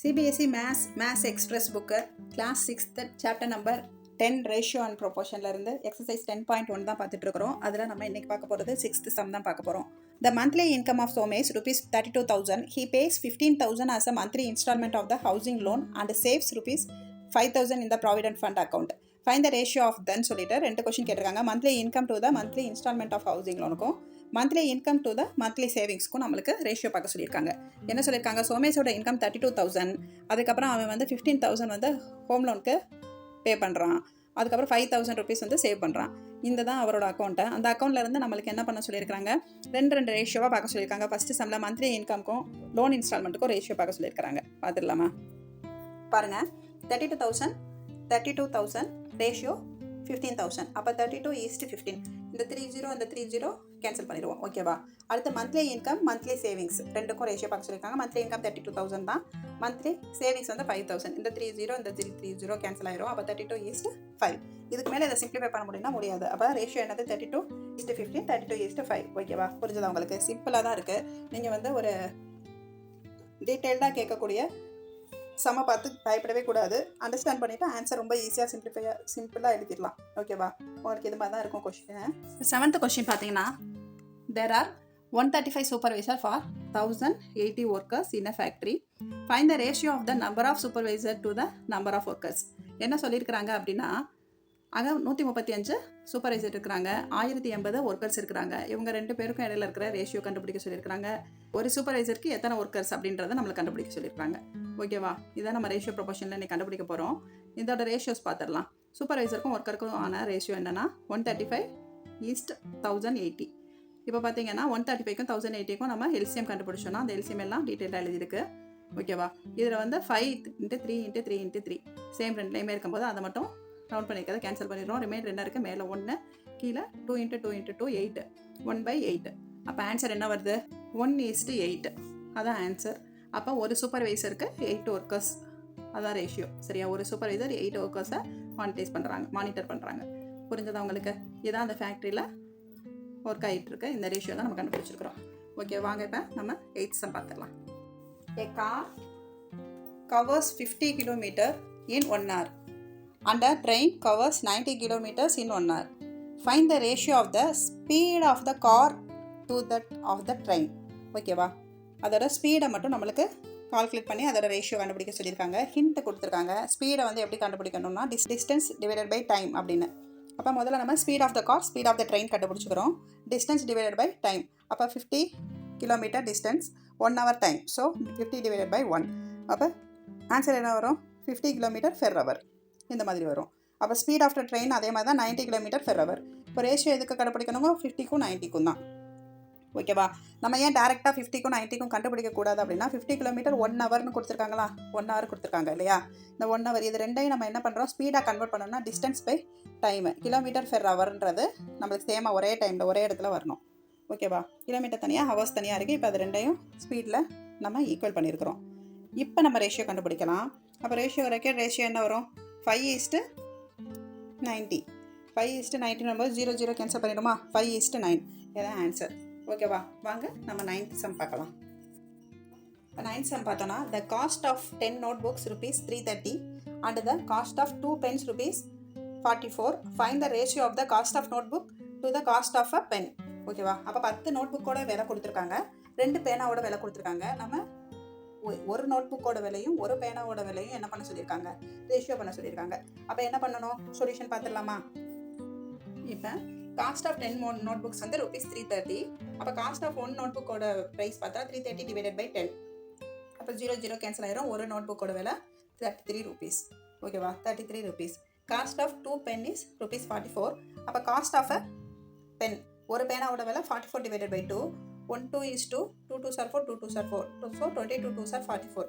CBSE Maths Express book class 6th chapter number 10 ratio and proportionல இருந்து exercise 10.1 தான் பார்த்துட்டு இருக்கிறோம். அதில் நம்ம இன்னைக்கு பார்க்க போகிறது 6th sum தான் பார்க்க போகிறோம். The monthly income of Somesh rupees 32,000. He pays 15,000 as a monthly installment of the housing loan and saves rupees 5,000 in the provident fund account. Find the ratio of then சொல்லிட்டு ரெண்டு question கேட்டிருக்காங்க. Monthly income to the monthly instalment of housing லோனுக்கும் monthly income to the monthly சேவிங்ஸ்க்கும் நம்மளுக்கு ratio பார்க்க சொல்லியிருக்காங்க. என்ன சொல்லியிருக்காங்க, சோமேஷோட இன்கம் 32,000, அதுக்கப்புறம் அவன் வந்து 15,000 வந்து ஹோம் லோனுக்கு பே பண்ணுறான், அதுக்கப்புறம் 5,000 ருபீஸ் வந்து சேவ் பண்ணுறான். இந்த தான் அவரோட அக்கௌண்ட்டை. அந்த அக்கௌண்ட்லேருந்து நம்மளுக்கு என்ன பண்ண சொல்லியிருக்காங்க, ரெண்டு ரேஷியோவாக பார்க்க சொல்லியிருக்காங்க. ஃபஸ்ட்டு சம்மில் மந்த்லி இன்கம்க்கும் லோன் இன்ஸ்டால்மெண்ட்டுக்கும் ரேஷியோ பார்க்க சொல்லியிருக்காங்க. பார்த்துடலாமா? பாருங்கள், 32,000 ரேஷியோ 15,000. அப்போ 32:15. இந்த 30 அந்த 30 கேன்சல் பண்ணிடுவோம். ஓகேவா? அடுத்து மந்த்லி இன்கம் மந்த்லி சேவிங்ஸ் ரெண்டுக்கும் ரேஷியோ பார்க்க சொல்லியிருக்காங்க. மந்த்லி இன்கம் 32,000 தான், மந்த்லி சேவிங்ஸ் வந்து 5,000. இந்த 30 இந்த 30 கேன்சல் ஆயிரும். அப்போ 32:5. இதுக்கு மேலே இதை சிம்பிளிஃபை பண்ண முடியும்னா முடியாது. அப்போ ரேஷியோ என்னது 32:15, 32:5. ஓகேவா? புரிஞ்சதா உங்களுக்கு? சிம்பிளாக தான் இருக்குது. நீங்கள் வந்து ஒரு டீட்டெயில்டாக கேட்கக்கூடிய சம பார்த்து பயப்படவே கூடாது. அண்டர்ஸ்டாண்ட் பண்ணிவிட்டு ஆன்சர் ரொம்ப ஈஸியாக சிம்பிளாக எழுதிடலாம். ஓகேவா? உங்களுக்கு இது மாதிரி தான் இருக்கும் கொஸ்டின். 7th கொஸ்டின் பார்த்தீங்கன்னா, there are 135 supervisor for 1,080 workers in a factory. Find the ratio of the number of supervisor to the number of workers. என்ன சொல்லியிருக்கிறாங்க அப்படின்னா, அங்கே 135 சூப்பர்வைசர் இருக்கிறாங்க, 1080 ஒர்க்கர்ஸ் இருக்கிறாங்க. இவங்க ரெண்டு பேருக்கும் இடையில இருக்கிற ரேஷியோ கண்டுபிடிக்க சொல்லியிருக்காங்க. ஒரு சூப்பர்வைசருக்கு எத்தனை ஒர்க்கர்ஸ் அப்படின்றத நம்மளுக்கு கண்டுபிடிக்க சொல்லியிருக்காங்க. ஓகேவா? இதான் நம்ம ரேஷியோ ப்ரொபோஷனில் நீ கண்டுபிடிக்க போகிறோம். இதோட ரேஷியோஸ் பார்த்துடலாம். சூப்பர்வைசருக்கும் ஒர்க்கருக்கும் ஆன ரேஷியோ என்னென்னா 135:1,080. இப்போ பார்த்தீங்கன்னா 135க்கும் 1,080க்கும் நம்ம எல்சிஎம் கண்டுபிடிச்சோன்னா அந்த எல்சிஎம் எல்லாம் டீட்டெயிலாக எழுதியிருக்கு. ஓகேவா? இதில் வந்து 5×3×3×3 சேம் ரெண்டுலேயுமே இருக்கும்போது அதை மட்டும் ரவுண்ட் பண்ணிக்கிறத கேன்சல் பண்ணிடுறோம். ரிமைன் 2 இருக்குது, மேலே 1, கீழே 2×2×2 8, 1/8. அப்போ ஆன்சர் என்ன வருது? 1:8. அதான் ஆன்சர். அப்போ ஒரு சூப்பர்வைசருக்கு 8 ஒர்க்கர்ஸ், அதான் ரேஷியோ. சரியா? ஒரு சூப்பர்வைசர் 8 ஒர்க்கர்ஸை மானிட்டர் பண்ணுறாங்க. புரிஞ்சதா உங்களுக்கு? இதான் அந்த ஃபேக்ட்ரியில் ஒர்க் ஆகிட்டு இருக்கு. இந்த ரேஷியோ தான் நம்ம கண்டுபிடிச்சிருக்கிறோம். ஓகே, வாங்க இப்போ நம்ம 8th சம் பார்த்துடலாம். A car covers 50 km in 1 hour and a train covers 90 km in 1 hour. Find the ratio of the speed of the car to that of the train. ஓகேவா? அதோட ஸ்பீடை மட்டும் நம்மளுக்கு கால்குலேட் பண்ணி அதோட ரேஷியோ கண்டுபிடிக்க சொல்லியிருக்காங்க. ஹிண்ட் கொடுத்துருக்காங்க. ஸ்பீடை வந்து எப்படி கண்டுபிடிக்கணும்னா டிஸ்டன்ஸ் டிவைடட் பை டைம் அப்படின்னு. அப்போ முதல்ல நம்ம speed of the car, speed of the train கண்டுபிடிச்சிக்கிறோம். Distance divided by time. அப்போ 50 km distance, 1 hour time. So 50 divided by 1. அப்போ ஆன்சர் என்ன வரும்? 50 km/h. இந்த மாதிரி வரும். அப்போ ஸ்பீட் ஆஃப் த ட்ரெயின் அதே மாதிரி தான் 90 km/h. இப்போ ரேஷியோ எதுக்கு கண்டுபிடிக்கணுமோ 50க்கும் 90க்கும் தான். ஓகேவா? நம்ம ஏன் டேரெக்டாக 50க்கும் 90க்கும் கண்டுபிடிக்கக்கூடாது அப்படின்னா 50 km 1 hourனு கொடுத்துருக்காங்களா? 1 hour கொடுத்துருக்காங்க இல்லையா? இந்த 1 hour இது ரெண்டையும் நம்ம என்ன பண்ணுறோம், ஸ்பீடாக கன்வெர்ட் பண்ணோம்னா டிஸ்டன்ஸ் பை டைமு. km/hன்றது நம்மளுக்கு சேமாக ஒரே டைமில் ஒரே இடத்துல வரணும். ஓகேவா? கிலோமீட்டர் தனியாக, ஹவர்ஸ் தனியாக இருக்குது. இப்போ அது ரெண்டையும் ஸ்பீடில் நம்ம ஈக்குவல் பண்ணியிருக்கிறோம். இப்போ நம்ம ரேஷியோ கண்டுபிடிக்கலாம். அப்போ ரேஷியோ ரேஷியோ என்ன வரும்? 5:90. 5:90 நம்ம 0 கேன்சல் பண்ணிடுமா? 5:9. இதான் ஆன்சர். ஓகேவா? வாங்க நம்ம 9th சம் பார்க்கலாம். இப்போ 9th சம் பார்த்தோன்னா, த cost of 10 notebooks rupees 330 and the cost of 2 pens rupees 44. Find the ratio of the cost of notebook to the cost of a pen. ஓகேவா? அப்போ 10 நோட்புக்கோட விலை கொடுத்துருக்காங்க, 2 பேனாவோட விலை கொடுத்துருக்காங்க. நம்ம ஒரு நோட்புக்கோட விலையும் ஒரு பேனாவோட விலையும் என்ன பண்ண சொல்லியிருக்காங்க, ரேஷியோ பண்ண சொல்லியிருக்காங்க. அப்போ என்ன பண்ணணும், சொல்யூஷன் பார்த்துடலாமா? இப்போ காஸ்ட் ஆஃப் 10 நோட்புக்ஸ் வந்து rupees 330. அப்போ காஸ்ட் ஆஃப் 1 நோட்புக்கோட ப்ரைஸ் பார்த்தா 330 divided by 10. அப்போ 0 கேன்சல் ஆயிரும். ஒரு நோட்புக்கோட விலை 33 rupees. ஓகேவா? 33 rupees. Cost of 2 pen is rupees 44. அப்போ காஸ்ட் ஆஃப் அ பென், ஒரு பேனாவோட விலை 44 divided by 2. 1 2 is 2, 2 2s are 4, 2 2s are 4. So 22 2s are 44.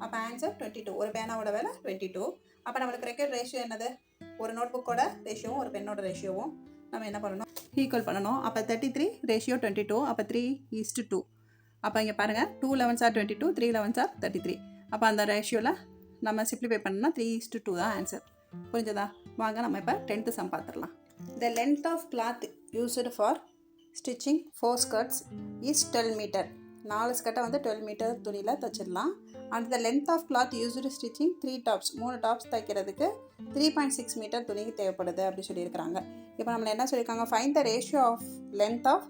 அப்போ ஆன்சர் 22. ஒரு பேனாவோட விலை 22. அப்போ நம்மளுக்கு ரெக்கார்ட் ரேஷியோ என்னது? ஒரு நோட்புக்கோட ரேஷியோவும் ஒரு பெண்ணோட ரேஷியோவும் நம்ம என்ன பண்ணணும், ஈக்குவல் பண்ணணும். அப்போ 33 ரேஷியோ 22. அப்போ 3:2. அப்போ இங்கே பாருங்கள், 2 11s are 22, 3 11s are 33. அப்போ அந்த ரேஷியோவில் நம்ம சிம்ப்ளிஃபை பண்ணோம்னா 3:2 தான் ஆன்சர். புரிஞ்சதா? வாங்க நம்ம இப்போ 10th சம் பார்த்துடலாம். The length of cloth used for stitching 4 skirts is 12 meter. 4 ஸ்கர்ட்டை வந்து 12 மீட்டர் துணியில் தைச்சிடலாம். And the length of cloth used stitching 3 tops 3 tops தைக்கிறதுக்கு 3.6 மீட்டர் துணிக்கு தேவைப்படுது அப்படி சொல்லியிருக்கிறாங்க. இப்போ நம்மளை என்ன சொல்லியிருக்காங்க, find the ratio of length of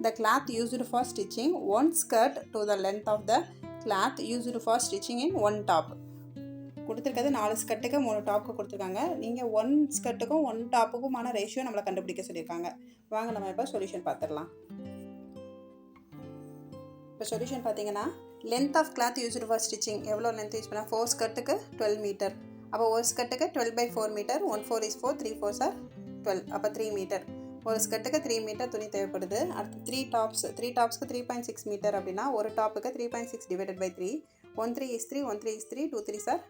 the cloth used for stitching 1 skirt to the length of the cloth used for stitching in 1 top. கொடுத்துருக்கிறது 4 ஸ்கர்ட்டுக்கு 3 டாப்புக்கு கொடுத்துருக்காங்க. நீங்கள் 1 ஸ்கர்ட்டுக்கும் 1 டாப்புக்குமான ரேஷியோ நம்மளை கண்டுபிடிக்க சொல்லியிருக்காங்க. வாங்க நம்ம இப்போ சொல்யூஷன் பார்த்துடலாம். இப்போ சொல்யூஷன் பார்த்தீங்கன்னா, length of cloth used for stitching எவ்வளோ லென்த் யூஸ் பண்ணால் 4 ஸ்கர்ட்டுக்கு 12 மீட்டர். அப்போ ஒரு ஸ்கர்ட்டுக்கு 12/4 மீட்டர், 1 4 is 4, 3 4s are 12, அப்போ 3 மீட்டர். ஒரு ஸ்கர்ட்டுக்கு 3 மீட்டர் துணி தேவைப்படுது. அடுத்து 3 டாப்ஸ்க்கு 3.6 மீட்டர் அப்படின்னா ஒரு டாப்புக்கு 3.6 divided by 3, 1 3 is 3, 1 3 is 3, 2 3s are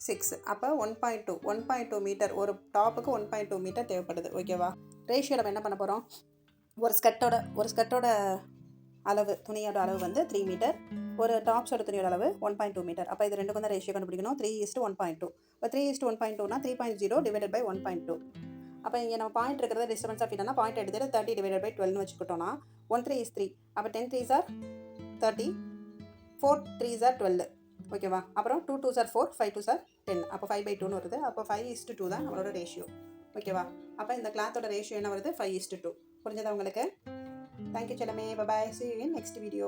6, அப்போ 1.2 மீட்டர். ஒரு டாப்புக்கு 1.2 மீட்டர் தேவைப்படுது. ஓகேவா? ரேஷியோ நம்ம என்ன பண்ண போகிறோம், ஒரு ஸ்கர்ட்டோட அளவு, துணியோட அளவு வந்து 3 மீட்டர், ஒரு டாப்ஸோட துணியோட அளவு 1.2 மீட்டர். அப்போ இது ரெண்டுக்கும் தான் ரேஷியோ கண்டுபிடிக்கணும். 3:1.2. இப்போ 3:1.2னா 3.0 டிவைடட் பை 1.2. அப்போ இங்கே நம்ம பாயிண்ட் இருக்கிறத டிஸ்டர்பன்ஸ் ஆஃப் இல்லைனா பாயிண்ட் எடுத்துட்டு 30 டிவைடட் பை 12னு வச்சுக்கிட்டோம்னா 1 3 is 3, அப்போ 10 3s are 30, 4 3s are 12. ஓகேவா? அப்புறம் 2 2s are 4, 5 2s are 10, அப்போ 5/2ன்னு வருது. அப்போ 5:2 தான் நம்மளோட ரேஷியோ. ஓகேவா? அப்போ இந்த கிளாத்தோட ரேஷியோ என்ன வருது, 5:2. புரிஞ்சதா உங்களுக்கு? Thank you Chellamae. Bye bye. See you in next video.